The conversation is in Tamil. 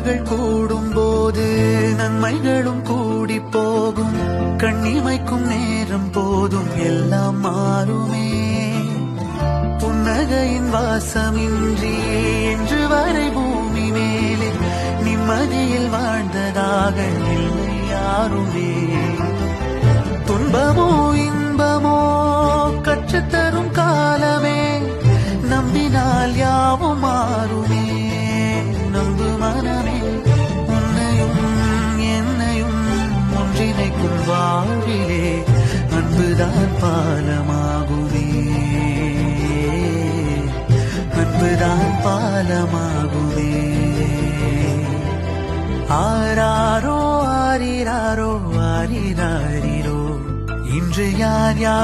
உறவுகள் கூடும் போது நன்மைகளும் கூடி போகும். கண்ணிமைக்கும் நேரம் போதும் எல்லாம் மாறுமே. புன்னகையின் வாசமின்றி என்று வரை பூமி மேலே நிம்மதியில் வாழ்ந்ததாக இல்லை யாருமே. துன்பமோ இன்பமோ கற்றுத்தரும் காலமே, நம்பினால் யாவும் மாறுமே. நம்பு மனமே, உன்னையும் என்னையும் ஒன்றிணைக்கும் வாழ்விலே அன்புதான் பாலமாகுமே. அன்புதான் பாலமாகுமே. ஆராரோ ஆரிராரோ ஆரிராரிரோ, இன்று யார் யார்